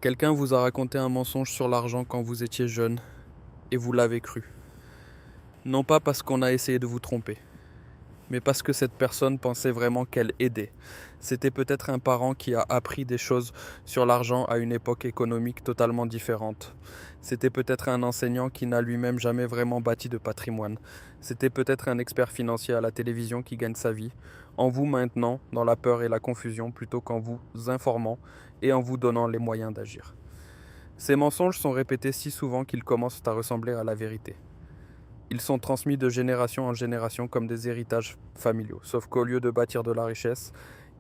Quelqu'un vous a raconté un mensonge sur l'argent quand vous étiez jeune et vous l'avez cru. Non pas parce qu'on a essayé de vous tromper, mais parce que cette personne pensait vraiment qu'elle aidait. C'était peut-être un parent qui a appris des choses sur l'argent à une époque économique totalement différente. C'était peut-être un enseignant qui n'a lui-même jamais vraiment bâti de patrimoine. C'était peut-être un expert financier à la télévision qui gagne sa vie, en vous maintenant dans la peur et la confusion plutôt qu'en vous informant et en vous donnant les moyens d'agir. Ces mensonges sont répétés si souvent qu'ils commencent à ressembler à la vérité. Ils sont transmis de génération en génération comme des héritages familiaux, sauf qu'au lieu de bâtir de la richesse,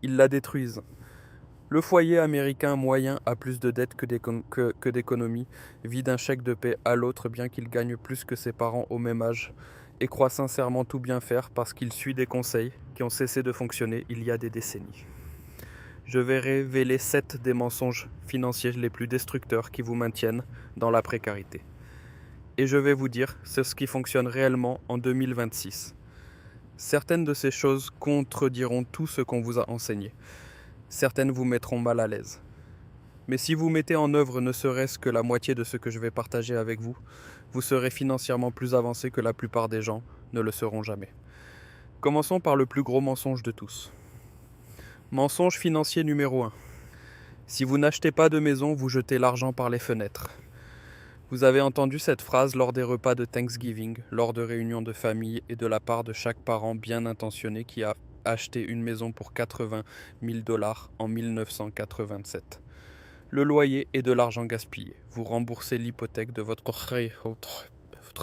ils la détruisent. Le foyer américain moyen a plus de dettes que d'économies, vit d'un chèque de paie à l'autre bien qu'il gagne plus que ses parents au même âge, et croit sincèrement tout bien faire parce qu'il suit des conseils qui ont cessé de fonctionner il y a des décennies. Je vais révéler 7 des mensonges financiers les plus destructeurs qui vous maintiennent dans la précarité. Et je vais vous dire, c'est ce qui fonctionne réellement en 2026. Certaines de ces choses contrediront tout ce qu'on vous a enseigné. Certaines vous mettront mal à l'aise. Mais si vous mettez en œuvre ne serait-ce que la moitié de ce que je vais partager avec vous, vous serez financièrement plus avancé que la plupart des gens ne le seront jamais. Commençons par le plus gros mensonge de tous. Mensonge financier numéro 1. Si vous n'achetez pas de maison, vous jetez l'argent par les fenêtres. Vous avez entendu cette phrase lors des repas de Thanksgiving, lors de réunions de famille et de la part de chaque parent bien intentionné qui a acheté une maison pour 80 000 $ en 1987. Le loyer est de l'argent gaspillé. Vous remboursez l'hypothèque de votre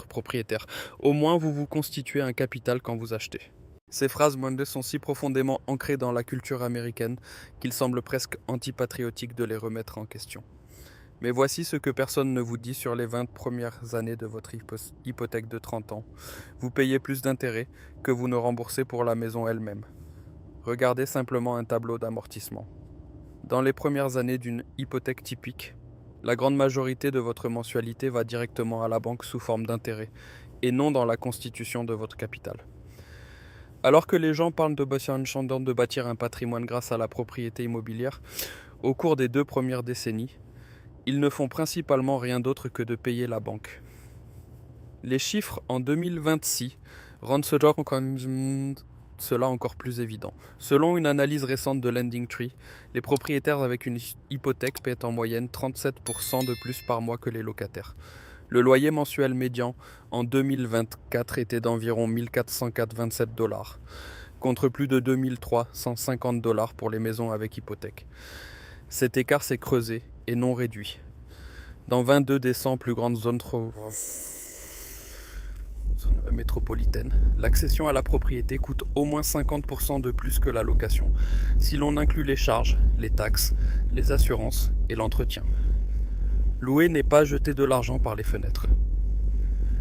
propriétaire. Au moins, vous vous constituez un capital quand vous achetez. Ces phrases mondées sont si profondément ancrées dans la culture américaine qu'il semble presque antipatriotique de les remettre en question. Mais voici ce que personne ne vous dit sur les 20 premières années de votre hypothèque de 30 ans. Vous payez plus d'intérêts que vous ne remboursez pour la maison elle-même. Regardez simplement un tableau d'amortissement. Dans les premières années d'une hypothèque typique, la grande majorité de votre mensualité va directement à la banque sous forme d'intérêts et non dans la constitution de votre capital. Alors que les gens parlent de bâtir un patrimoine grâce à la propriété immobilière, au cours des 2 premières décennies, ils ne font principalement rien d'autre que de payer la banque. Les chiffres en 2026 rendent cela encore plus évident. Selon une analyse récente de LendingTree, les propriétaires avec une hypothèque paient en moyenne 37% de plus par mois que les locataires. Le loyer mensuel médian en 2024 était d'environ 1 427 $, contre plus de 2 350 $ pour les maisons avec hypothèque. Cet écart s'est creusé et non réduit. Dans 22 des 100 plus grandes zones métropolitaines, l'accession à la propriété coûte au moins 50% de plus que la location, si l'on inclut les charges, les taxes, les assurances et l'entretien. Louer n'est pas jeter de l'argent par les fenêtres.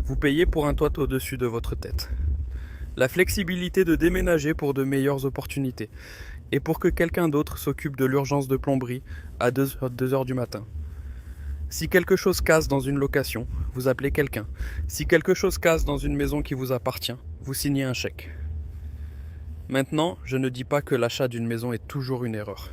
Vous payez pour un toit au-dessus de votre tête. La flexibilité de déménager pour de meilleures opportunités et pour que quelqu'un d'autre s'occupe de l'urgence de plomberie à 2 heures du matin. Si quelque chose casse dans une location, vous appelez quelqu'un. Si quelque chose casse dans une maison qui vous appartient, vous signez un chèque. Maintenant, je ne dis pas que l'achat d'une maison est toujours une erreur.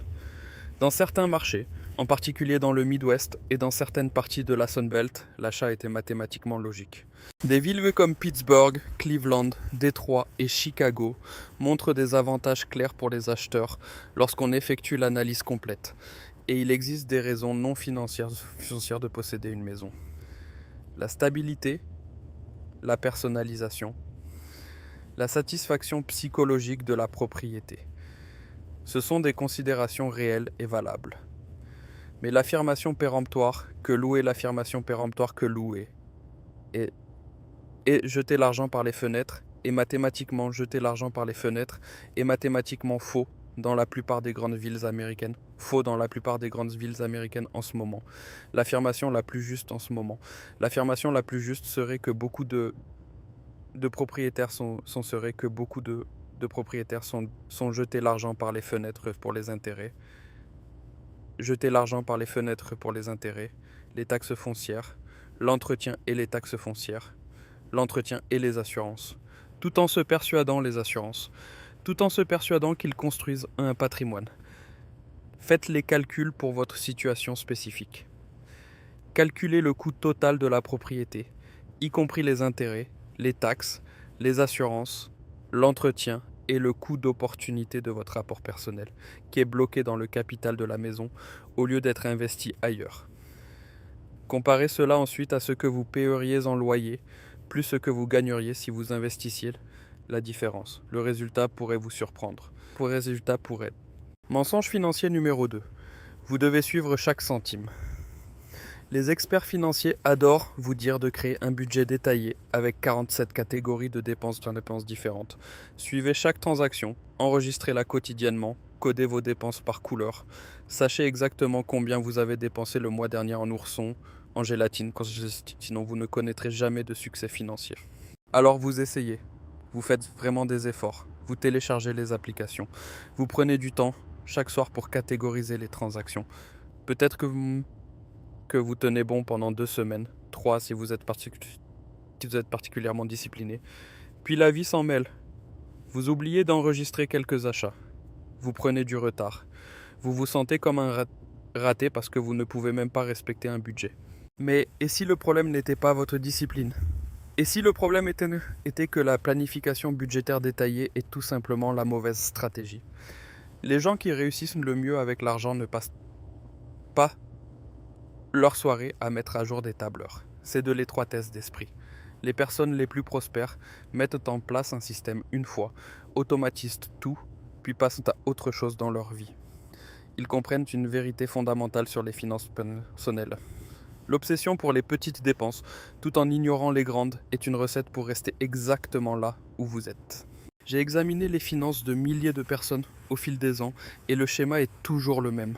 Dans certains marchés, en particulier dans le Midwest et dans certaines parties de la Sunbelt, l'achat était mathématiquement logique. Des villes comme Pittsburgh, Cleveland, Détroit et Chicago montrent des avantages clairs pour les acheteurs lorsqu'on effectue l'analyse complète. Et il existe des raisons non financières de posséder une maison. La stabilité, la personnalisation, la satisfaction psychologique de la propriété. Ce sont des considérations réelles et valables. Mais l'affirmation péremptoire que louer et jeter l'argent par les fenêtres est mathématiquement jeter l'argent par les fenêtres est mathématiquement faux dans la plupart des grandes villes américaines. Faux dans la plupart des grandes villes américaines en ce moment. L'affirmation la plus juste en ce moment. L'affirmation la plus juste serait que beaucoup de propriétaires sont jetés l'argent par les fenêtres pour les intérêts. Jeter l'argent par les fenêtres pour les intérêts, les taxes foncières, l'entretien et les taxes foncières, l'entretien et les assurances, tout en se persuadant qu'ils construisent un patrimoine. Faites les calculs pour votre situation spécifique. Calculez le coût total de la propriété, y compris les intérêts, les taxes, les assurances, l'entretien et le coût d'opportunité de votre apport personnel, qui est bloqué dans le capital de la maison au lieu d'être investi ailleurs. Comparez cela ensuite à ce que vous paieriez en loyer, plus ce que vous gagneriez si vous investissiez la différence. Le résultat pourrait vous surprendre. Mensonge financier numéro 2. Vous devez suivre chaque centime. Les experts financiers adorent vous dire de créer un budget détaillé avec 47 catégories de dépenses différentes. Suivez chaque transaction, enregistrez-la quotidiennement, codez vos dépenses par couleur. Sachez exactement combien vous avez dépensé le mois dernier en ourson, en gélatine, sinon vous ne connaîtrez jamais de succès financier. Alors vous essayez, vous faites vraiment des efforts, vous téléchargez les applications, vous prenez du temps chaque soir pour catégoriser les transactions. Peut-être que vous tenez bon pendant 2 semaines, 3 si vous êtes particulièrement discipliné. Puis la vie s'en mêle. Vous oubliez d'enregistrer quelques achats. Vous prenez du retard. Vous vous sentez comme un raté parce que vous ne pouvez même pas respecter un budget. Mais et si le problème n'était pas votre discipline ? Et si le problème était que la planification budgétaire détaillée est tout simplement la mauvaise stratégie ? Les gens qui réussissent le mieux avec l'argent ne passent pas leur soirée à mettre à jour des tableurs. C'est de l'étroitesse d'esprit. Les personnes les plus prospères mettent en place un système une fois, automatisent tout, puis passent à autre chose dans leur vie. Ils comprennent une vérité fondamentale sur les finances personnelles. L'obsession pour les petites dépenses, tout en ignorant les grandes, est une recette pour rester exactement là où vous êtes. J'ai examiné les finances de milliers de personnes au fil des ans et le schéma est toujours le même.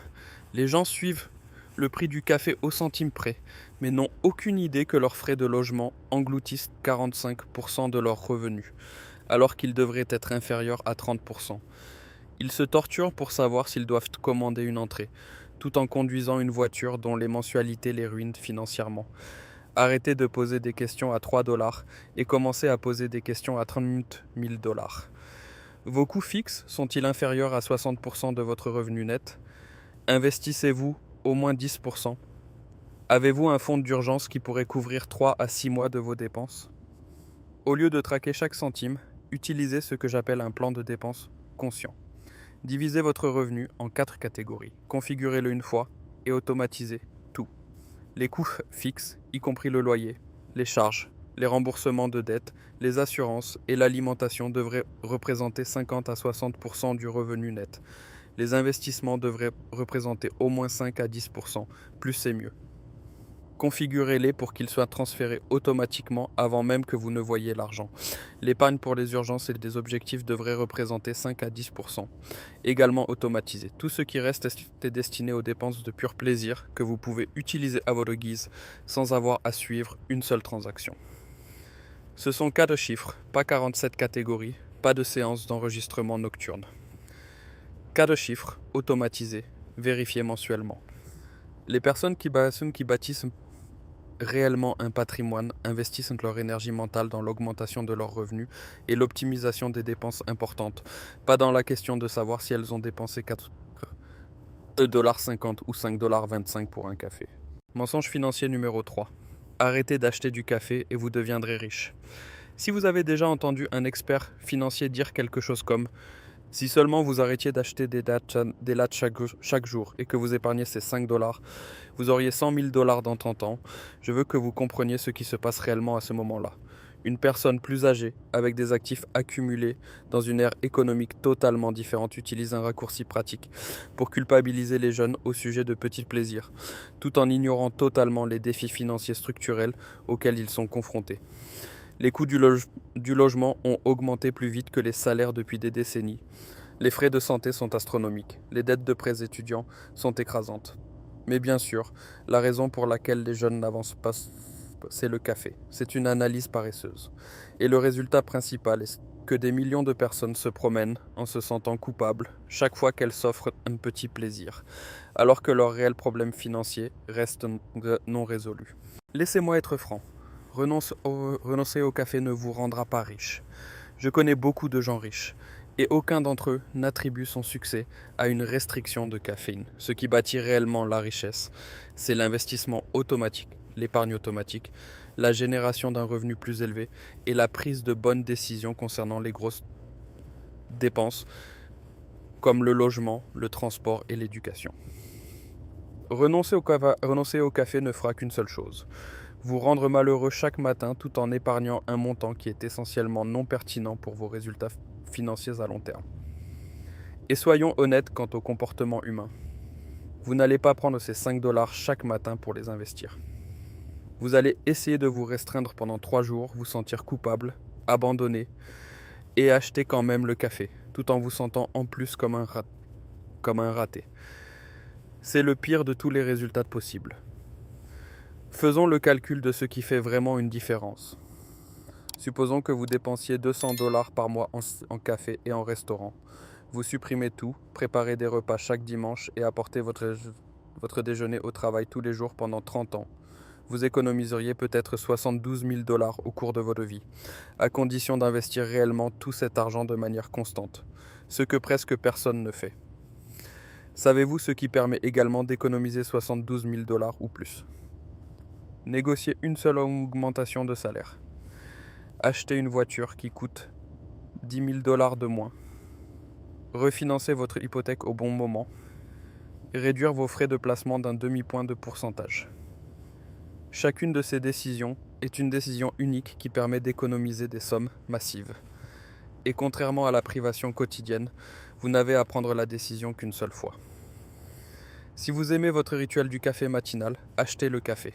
Les gens suivent le prix du café au centime près, mais n'ont aucune idée que leurs frais de logement engloutissent 45% de leurs revenus, alors qu'ils devraient être inférieurs à 30%. Ils se torturent pour savoir s'ils doivent commander une entrée, tout en conduisant une voiture dont les mensualités les ruinent financièrement. Arrêtez de poser des questions à $3 et commencez à poser des questions à 30 000 $. Vos coûts fixes sont-ils inférieurs à 60% de votre revenu net ? Investissez-vous au moins 10%. Avez-vous un fonds d'urgence qui pourrait couvrir 3 à 6 mois de vos dépenses ? Au lieu de traquer chaque centime, utilisez ce que j'appelle un plan de dépenses conscient. Divisez votre revenu en 4 catégories, configurez-le une fois et automatisez tout. Les coûts fixes, y compris le loyer, les charges, les remboursements de dettes, les assurances et l'alimentation devraient représenter 50 à 60% du revenu net. Les investissements devraient représenter au moins 5 à 10%, plus c'est mieux. Configurez-les pour qu'ils soient transférés automatiquement avant même que vous ne voyiez l'argent. L'épargne pour les urgences et des objectifs devrait représenter 5 à 10%, également automatisé. Tout ce qui reste est destiné aux dépenses de pur plaisir que vous pouvez utiliser à votre guise sans avoir à suivre une seule transaction. Ce sont 4 chiffres, pas 47 catégories, pas de séance d'enregistrement nocturne. 4 chiffres, automatisés, vérifiés mensuellement. Les personnes qui bâtissent réellement un patrimoine investissent leur énergie mentale dans l'augmentation de leurs revenus et l'optimisation des dépenses importantes, pas dans la question de savoir si elles ont dépensé 4,50 $ ou 5,25 $ pour un café. Mensonge financier numéro 3. Arrêtez d'acheter du café et vous deviendrez riche. Si vous avez déjà entendu un expert financier dire quelque chose comme « Si seulement vous arrêtiez d'acheter des lattes chaque jour et que vous épargniez ces 5 $, vous auriez 100 000 $ dans 30 ans. » Je veux que vous compreniez ce qui se passe réellement à ce moment-là. Une personne plus âgée, avec des actifs accumulés dans une ère économique totalement différente, utilise un raccourci pratique pour culpabiliser les jeunes au sujet de petits plaisirs, tout en ignorant totalement les défis financiers structurels auxquels ils sont confrontés. Les coûts du logement ont augmenté plus vite que les salaires depuis des décennies. Les frais de santé sont astronomiques. Les dettes de prêts étudiants sont écrasantes. Mais bien sûr, la raison pour laquelle les jeunes n'avancent pas, c'est le café. C'est une analyse paresseuse. Et le résultat principal est que des millions de personnes se promènent en se sentant coupables chaque fois qu'elles s'offrent un petit plaisir, alors que leurs réels problèmes financiers restent non résolus. Laissez-moi être franc. Renoncer au café ne vous rendra pas riche. Je connais beaucoup de gens riches Et aucun d'entre eux n'attribue son succès à une restriction de caféine. Ce qui bâtit réellement la richesse, c'est l'investissement automatique, l'épargne automatique, la génération d'un revenu plus élevé et la prise de bonnes décisions concernant les grosses dépenses comme le logement, le transport et l'éducation. Renoncer au café ne fera qu'une seule chose: vous rendre malheureux chaque matin tout en épargnant un montant qui est essentiellement non pertinent pour vos résultats financiers à long terme. Et soyons honnêtes quant au comportement humain. Vous n'allez pas prendre ces 5 dollars chaque matin pour les investir. Vous allez essayer de vous restreindre pendant 3 jours, vous sentir coupable, abandonné, et acheter quand même le café, tout en vous sentant en plus comme un raté. C'est le pire de tous les résultats possibles. Faisons le calcul de ce qui fait vraiment une différence. Supposons que vous dépensiez 200 dollars par mois en café et en restaurant. Vous supprimez tout, préparez des repas chaque dimanche et apportez votre déjeuner au travail tous les jours pendant 30 ans. Vous économiseriez peut-être 72 000 dollars au cours de votre vie, à condition d'investir réellement tout cet argent de manière constante, ce que presque personne ne fait. Savez-vous ce qui permet également d'économiser 72 000 dollars ou plus? Négocier une seule augmentation de salaire. Acheter une voiture qui coûte 10 000 dollars de moins. Refinancer votre hypothèque au bon moment. Réduire vos frais de placement d'un demi-point de pourcentage. Chacune de ces décisions est une décision unique qui permet d'économiser des sommes massives. Et contrairement à la privation quotidienne, vous n'avez à prendre la décision qu'une seule fois. Si vous aimez votre rituel du café matinal, achetez le café.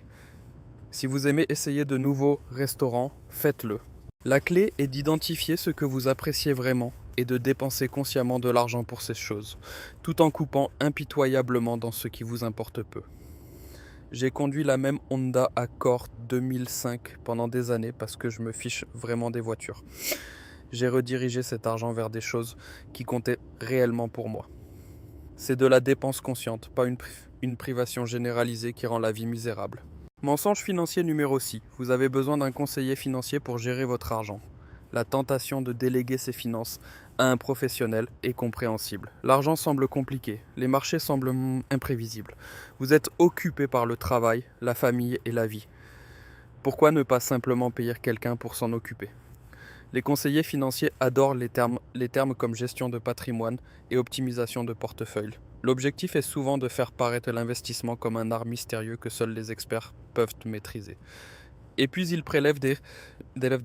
Si vous aimez essayer de nouveaux restaurants, faites-le. La clé est d'identifier ce que vous appréciez vraiment et de dépenser consciemment de l'argent pour ces choses, tout en coupant impitoyablement dans ce qui vous importe peu. J'ai conduit la même Honda Accord 2005 pendant des années parce que je me fiche vraiment des voitures. J'ai redirigé cet argent vers des choses qui comptaient réellement pour moi. C'est de la dépense consciente, pas une privation généralisée qui rend la vie misérable. Mensonge financier numéro 6. Vous avez besoin d'un conseiller financier pour gérer votre argent. La tentation de déléguer ses finances à un professionnel est compréhensible. L'argent semble compliqué, les marchés semblent imprévisibles. Vous êtes occupé par le travail, la famille et la vie. Pourquoi ne pas simplement payer quelqu'un pour s'en occuper? Les conseillers financiers adorent les termes comme gestion de patrimoine et optimisation de portefeuille. L'objectif est souvent de faire paraître l'investissement comme un art mystérieux que seuls les experts peuvent maîtriser. Et puis ils prélèvent des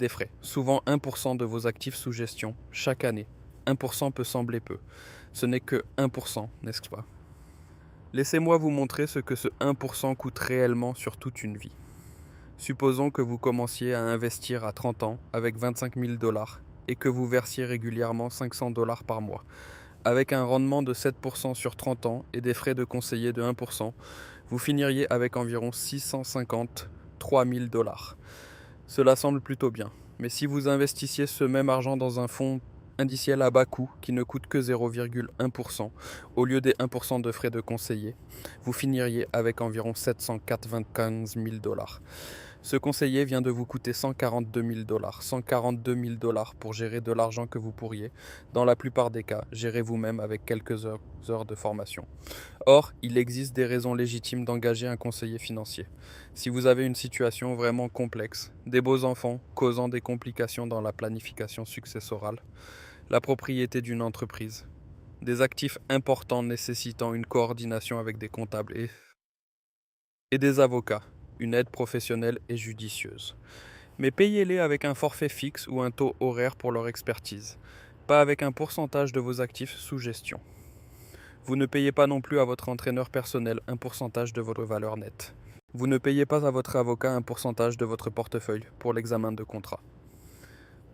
frais, souvent 1% de vos actifs sous gestion, chaque année. 1% peut sembler peu. Ce n'est que 1%, n'est-ce pas? Laissez-moi vous montrer ce que ce 1% coûte réellement sur toute une vie. Supposons que vous commenciez à investir à 30 ans avec 25 000 dollars et que vous versiez régulièrement 500 dollars par mois. Avec un rendement de 7% sur 30 ans et des frais de conseiller de 1%, vous finiriez avec environ 653 000 dollars. Cela semble plutôt bien, mais si vous investissiez ce même argent dans un fonds indiciel à bas coût qui ne coûte que 0,1% au lieu des 1% de frais de conseiller, vous finiriez avec environ 795 000 dollars. Ce conseiller vient de vous coûter 142 000 dollars. 142 000 dollars pour gérer de l'argent que vous pourriez, dans la plupart des cas, gérer vous-même avec quelques heures de formation. Or, il existe des raisons légitimes d'engager un conseiller financier. Si vous avez une situation vraiment complexe, des beaux enfants causant des complications dans la planification successorale, la propriété d'une entreprise, des actifs importants nécessitant une coordination avec des comptables et des avocats, une aide professionnelle et judicieuse. Mais payez-les avec un forfait fixe ou un taux horaire pour leur expertise, pas avec un pourcentage de vos actifs sous gestion. Vous ne payez pas non plus à votre entraîneur personnel un pourcentage de votre valeur nette. Vous ne payez pas à votre avocat un pourcentage de votre portefeuille pour l'examen de contrat.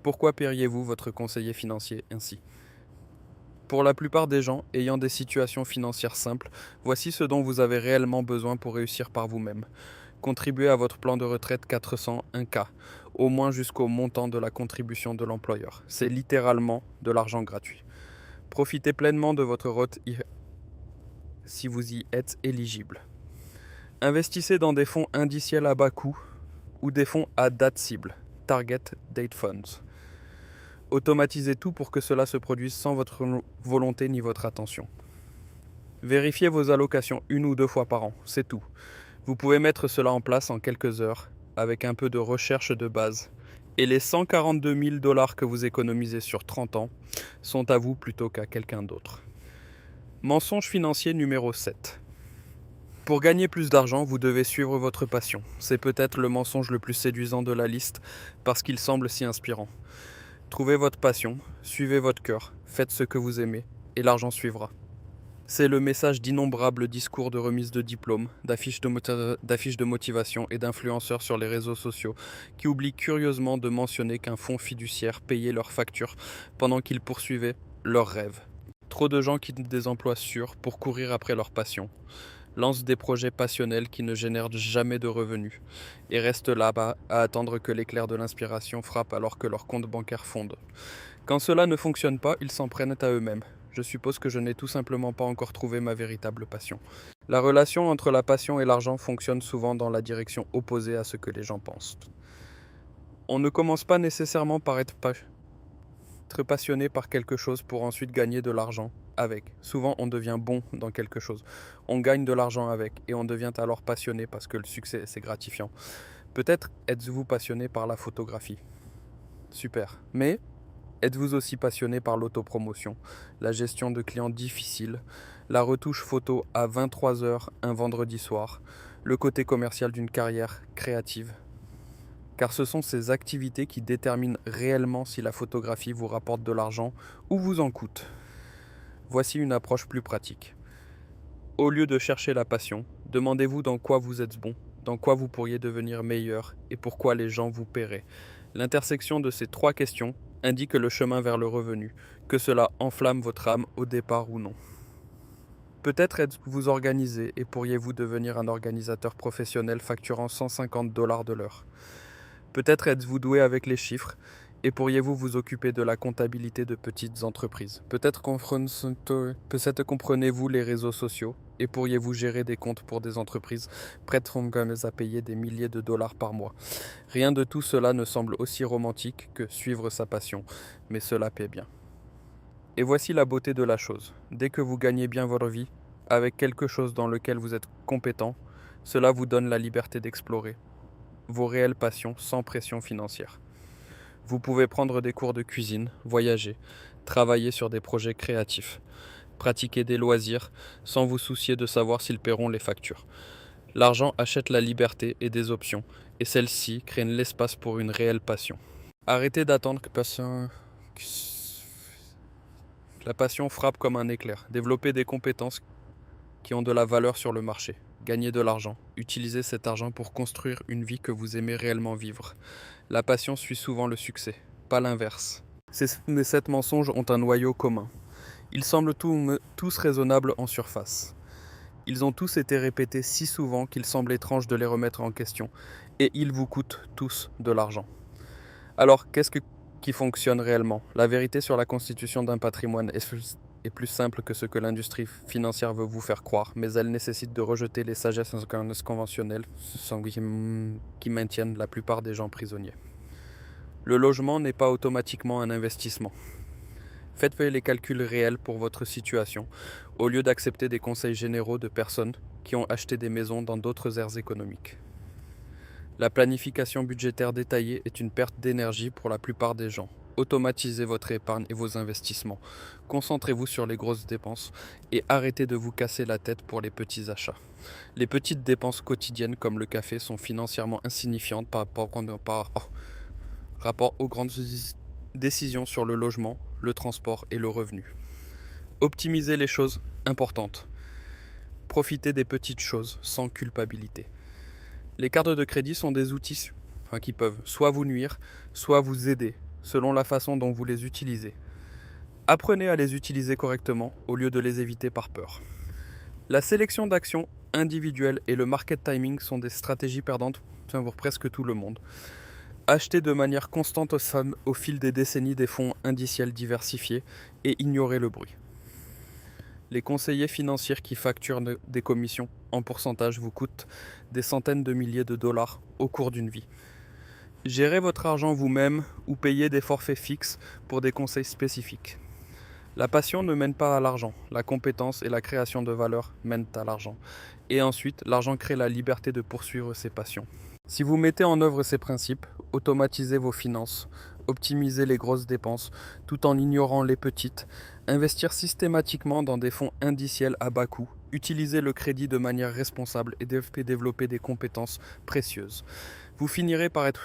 Pourquoi paieriez-vous votre conseiller financier ainsi? Pour la plupart des gens ayant des situations financières simples, voici ce dont vous avez réellement besoin pour réussir par vous-même. Contribuez à votre plan de retraite 401K, au moins jusqu'au montant de la contribution de l'employeur. C'est littéralement de l'argent gratuit. Profitez pleinement de votre retraite si vous y êtes éligible. Investissez dans des fonds indiciels à bas coût ou des fonds à date cible, Target Date Funds. Automatisez tout pour que cela se produise sans votre volonté ni votre attention. Vérifiez vos allocations 1 ou 2 fois par an, c'est tout. Vous pouvez mettre cela en place en quelques heures avec un peu de recherche de base. Et les 142 000 $ que vous économisez sur 30 ans sont à vous plutôt qu'à quelqu'un d'autre. Mensonge financier numéro 7. Pour gagner plus d'argent, vous devez suivre votre passion. C'est peut-être le mensonge le plus séduisant de la liste parce qu'il semble si inspirant. Trouvez votre passion, suivez votre cœur, faites ce que vous aimez et l'argent suivra. C'est le message d'innombrables discours de remise de diplômes, d'affiches de motivation et d'influenceurs sur les réseaux sociaux qui oublient curieusement de mentionner qu'un fonds fiduciaire payait leurs factures pendant qu'ils poursuivaient leurs rêves. Trop de gens quittent des emplois sûrs pour courir après leur passion, lancent des projets passionnels qui ne génèrent jamais de revenus et restent là-bas à attendre que l'éclair de l'inspiration frappe alors que leur compte bancaire fonde. Quand cela ne fonctionne pas, ils s'en prennent à eux-mêmes. Je suppose que je n'ai tout simplement pas encore trouvé ma véritable passion. La relation entre la passion et l'argent fonctionne souvent dans la direction opposée à ce que les gens pensent. On ne commence pas nécessairement par être passionné par quelque chose pour ensuite gagner de l'argent avec. Souvent, on devient bon dans quelque chose. On gagne de l'argent avec et on devient alors passionné parce que le succès, c'est gratifiant. Peut-être êtes-vous passionné par la photographie. Super. Mais êtes-vous aussi passionné par l'autopromotion, la gestion de clients difficiles, la retouche photo à 23 h un vendredi soir, le côté commercial d'une carrière créative? Car ce sont ces activités qui déterminent réellement si la photographie vous rapporte de l'argent ou vous en coûte. Voici une approche plus pratique. Au lieu de chercher la passion, demandez-vous dans quoi vous êtes bon, dans quoi vous pourriez devenir meilleur et pourquoi les gens vous paieraient. L'intersection de ces 3 questions indique le chemin vers le revenu, que cela enflamme votre âme au départ ou non. Peut-être êtes-vous organisé et pourriez-vous devenir un organisateur professionnel facturant 150 $ de l'heure. Peut-être êtes-vous doué avec les chiffres et pourriez-vous vous occuper de la comptabilité de petites entreprises. Peut-être comprenez-vous les réseaux sociaux et pourriez-vous gérer des comptes pour des entreprises prêtes à payer des milliers de dollars par mois. Rien de tout cela ne semble aussi romantique que suivre sa passion, mais cela paie bien. Et voici la beauté de la chose. Dès que vous gagnez bien votre vie, avec quelque chose dans lequel vous êtes compétent, cela vous donne la liberté d'explorer vos réelles passions sans pression financière. Vous pouvez prendre des cours de cuisine, voyager, travailler sur des projets créatifs, pratiquer des loisirs sans vous soucier de savoir s'ils paieront les factures. L'argent achète la liberté et des options, et celle-ci crée l'espace pour une réelle passion. Arrêtez d'attendre que la passion frappe comme un éclair. Développez des compétences qui ont de la valeur sur le marché. Gagnez de l'argent. Utilisez cet argent pour construire une vie que vous aimez réellement vivre. La passion suit souvent le succès, pas l'inverse. Ces 7 mensonges ont un noyau commun. Ils semblent tous raisonnables en surface. Ils ont tous été répétés si souvent qu'il semble étrange de les remettre en question. Et ils vous coûtent tous de l'argent. Alors, qu'est-ce qui fonctionne réellement? La vérité sur la constitution d'un patrimoine est plus simple que ce que l'industrie financière veut vous faire croire, mais elle nécessite de rejeter les sagesses conventionnelles qui maintiennent la plupart des gens prisonniers. Le logement n'est pas automatiquement un investissement. Faites les calculs réels pour votre situation, au lieu d'accepter des conseils généraux de personnes qui ont acheté des maisons dans d'autres aires économiques. La planification budgétaire détaillée est une perte d'énergie pour la plupart des gens. Automatisez votre épargne et vos investissements. Concentrez-vous sur les grosses dépenses et arrêtez de vous casser la tête pour les petits achats. Les petites dépenses quotidiennes comme le café sont financièrement insignifiantes par rapport aux grandes décisions sur le logement, le transport et le revenu. Optimisez les choses importantes. Profitez des petites choses sans culpabilité. Les cartes de crédit sont des outils qui peuvent soit vous nuire, soit vous aider, selon la façon dont vous les utilisez. Apprenez à les utiliser correctement au lieu de les éviter par peur. La sélection d'actions individuelles et le market timing sont des stratégies perdantes pour presque tout le monde. Achetez de manière constante au fil des décennies des fonds indiciels diversifiés et ignorez le bruit. Les conseillers financiers qui facturent des commissions en pourcentage vous coûtent des centaines de milliers de dollars au cours d'une vie. Gérez votre argent vous-même ou payez des forfaits fixes pour des conseils spécifiques. La passion ne mène pas à l'argent, la compétence et la création de valeur mènent à l'argent. Et ensuite, l'argent crée la liberté de poursuivre ses passions. Si vous mettez en œuvre ces principes, automatisez vos finances, optimisez les grosses dépenses tout en ignorant les petites, investir systématiquement dans des fonds indiciels à bas coût, utiliser le crédit de manière responsable et développer des compétences précieuses. Vous finirez par être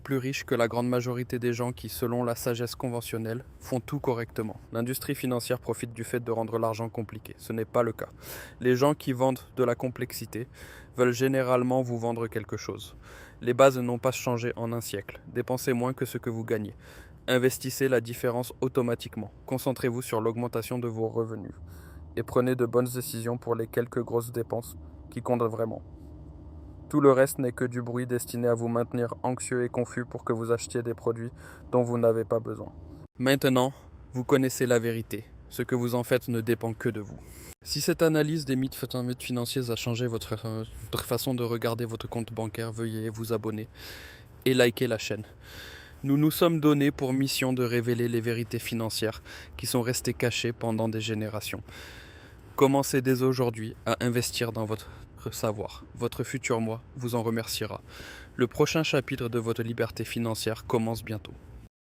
plus riche que la grande majorité des gens qui, selon la sagesse conventionnelle, font tout correctement. L'industrie financière profite du fait de rendre l'argent compliqué. Ce n'est pas le cas. Les gens qui vendent de la complexité veulent généralement vous vendre quelque chose. Les bases n'ont pas changé en un siècle. Dépensez moins que ce que vous gagnez. Investissez la différence automatiquement. Concentrez-vous sur l'augmentation de vos revenus. Et prenez de bonnes décisions pour les quelques grosses dépenses qui comptent vraiment. Tout le reste n'est que du bruit destiné à vous maintenir anxieux et confus pour que vous achetiez des produits dont vous n'avez pas besoin. Maintenant, vous connaissez la vérité. Ce que vous en faites ne dépend que de vous. Si cette analyse des mythes financiers a changé votre façon de regarder votre compte bancaire, veuillez vous abonner et liker la chaîne. Nous nous sommes donnés pour mission de révéler les vérités financières qui sont restées cachées pendant des générations. Commencez dès aujourd'hui à investir dans votre savoir. Votre futur moi vous en remerciera. Le prochain chapitre de votre liberté financière commence bientôt.